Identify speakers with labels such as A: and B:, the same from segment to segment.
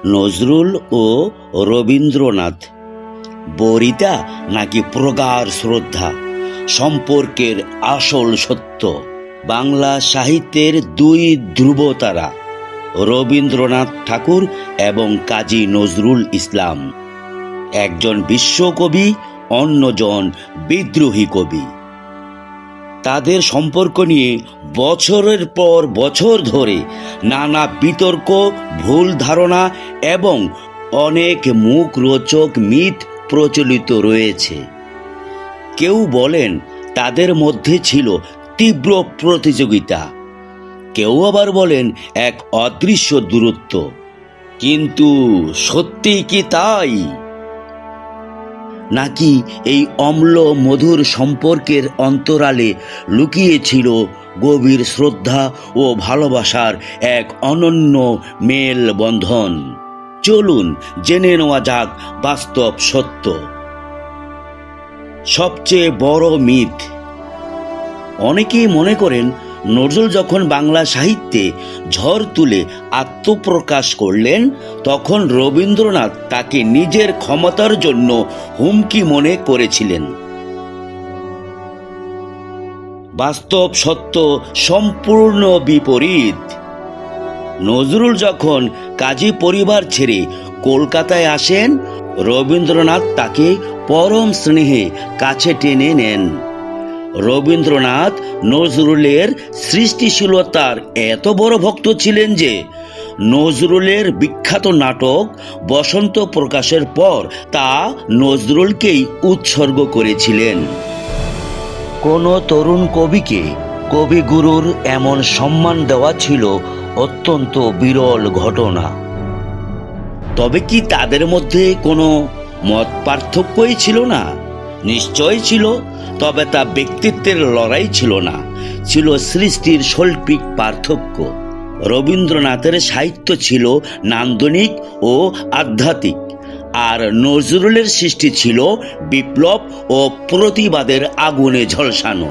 A: নজরুল ও রবীন্দ্রনাথ, বরিতা নাকি প্রগাঢ় শ্রদ্ধা, সম্পর্কের আসল সত্য। বাংলা সাহিত্যের দুই ধ্রুবতারা রবীন্দ্রনাথ ঠাকুর এবং কাজী নজরুল ইসলাম, একজন বিশ্বকবি, অন্যজন বিদ্রোহী কবি। তাদের সম্পর্ক নিয়ে বছরের পর বছর ধরে নানা বিতর্ক, ভুল ধারণা এবং অনেক মুখরোচক মিথ প্রচলিত রয়েছে। কেউ বলেন তাদের মধ্যে ছিল তীব্র প্রতিযোগিতা, কেউ আবার বলেন এক অদৃশ্য দূরত্ব। কিন্তু সত্যি কি তাই? নাকি এই অম্ল মধুর সম্পর্কের অন্তরালে লুকিয়ে ছিল গভীর শ্রদ্ধা ও ভালোবাসার এক অনন্য মেলবন্ধন? চলুন জেনে নেওয়া যাক বাস্তব সত্য। সবচেয়ে বড় মিথ। অনেকেই মনে করেন নজরুল যখন বাংলা সাহিত্যে ঝড় তুলে আত্মপ্রকাশ করলেন, তখন রবীন্দ্রনাথ তাকে নিজের ক্ষমতার জন্য হুমকি মনে করেছিলেন। বাস্তব সত্য সম্পূর্ণ বিপরীত। নজরুল যখন কাজী পরিবার ছেড়ে কলকাতায় আসেন, রবীন্দ্রনাথ তাকে পরম স্নেহে কাছে টেনে নেন। রবীন্দ্রনাথ নজরুলের সৃষ্টিশীলতার এত বড় ভক্ত ছিলেন যে নজরুলের বিখ্যাত নাটক বসন্ত প্রকাশের পর তা নজরুলকেই উৎসর্গ করেছিলেন। কোনো তরুণ কবিকে কবিগুরুর এমন সম্মান দেওয়া ছিল অত্যন্ত বিরল ঘটনা। তবে কি তাদের মধ্যে কোনো মত পার্থক্যই ছিল না? নিশ্চয় ছিল, তবে তা ব্যক্তিত্বের লড়াই ছিল না, ছিল সৃষ্টির শৈল্পিক পার্থক্য। রবীন্দ্রনাথের সাহিত্য ছিল নান্দনিক ও আধ্যাত্মিক, আর নজরুলের সৃষ্টি ছিল বিপ্লব ও প্রতিবাদের আগুনে ঝলসানো।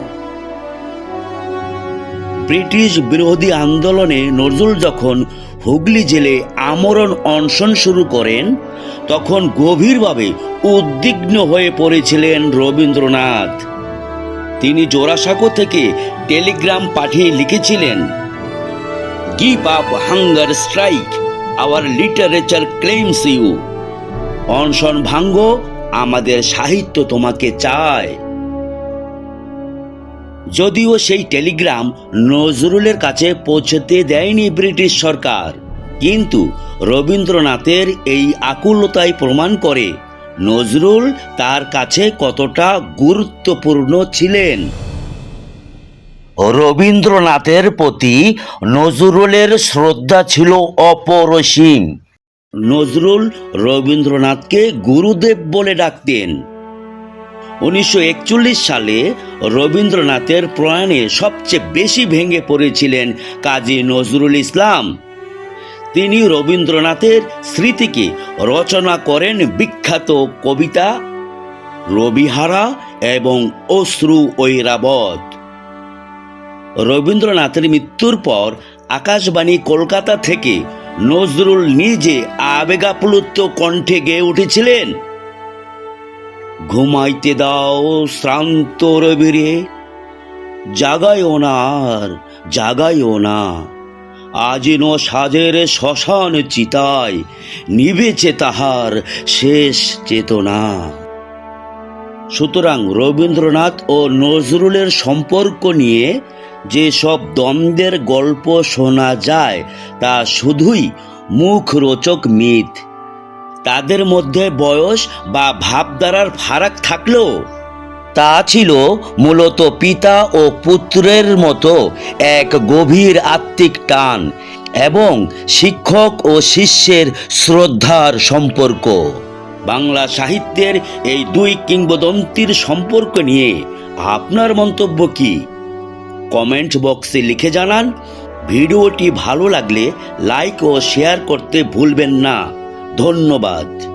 A: ব্রিটিশ বিরোধী আন্দোলনে নজরুল যখন হুগলি জেলে আমরণ অনশন শুরু করেন, তখন গভীরভাবে উদ্বিগ্ন হয়ে পড়েছিলেন রবীন্দ্রনাথ। তিনি জোড়াসাঁকো থেকে টেলিগ্রাম পাঠিয়ে লিখেছিলেন, "give up hunger, strike, our literature claims you. অনশন ভাঙ্গো, আমাদের সাহিত্য তোমাকে চায়।" যদিও সেই টেলিগ্রাম নজরুলের কাছে পৌঁছতে দেয়নি ব্রিটিশ সরকার, কিন্তু রবীন্দ্রনাথের এই আকুলতাই প্রমাণ করে নজরুল তার কাছে কতটা গুরুত্বপূর্ণ ছিলেন। রবীন্দ্রনাথের প্রতি নজরুলের শ্রদ্ধা ছিল অপরিসীম। নজরুল রবীন্দ্রনাথকে গুরুদেব বলে ডাকতেন। 1941 সালে রবীন্দ্রনাথের প্রয়াণে সবচেয়ে বেশি ভেঙে পড়েছিলেন কাজী নজরুল ইসলাম। তিনি রবীন্দ্রনাথের স্মৃতিকে রচনা করেন বিখ্যাত কবিতা রবিহারা এবং অশ্রু ঐরাবত। রবীন্দ্রনাথের মৃত্যুর পর আকাশবাণী কলকাতা থেকে নজরুল নিজে আবেগাপ্লুত কণ্ঠে গেয়ে উঠেছিলেন, "ঘুমাইতে দাও শ্রান্ত রবিরে, জাগাইও না আর জাগাইও না, আজিন সাজের শ্মশান চিতায় নিবেছে তাহার শেষ চেতনা।" সুতরাং রবীন্দ্রনাথ ও নজরুলের সম্পর্ক নিয়ে যেসব দ্বন্দ্বের গল্প শোনা যায় তা শুধুই মুখরোচক মিথ। তাদের মধ্যে বয়স বা ভাবধারার ফারাক থাকলেও তা ছিল মূলত পিতা ও পুত্রের মতো এক গভীর আত্মিক টান এবং শিক্ষক ও শিষ্যের শ্রদ্ধার সম্পর্ক। বাংলা সাহিত্যের এই দুই কিংবদন্তির সম্পর্ক নিয়ে আপনার মন্তব্য কি? কমেন্ট বক্সে লিখে জানান। ভিডিওটি ভালো লাগলে লাইক ও শেয়ার করতে ভুলবেন না। ধন্যবাদ।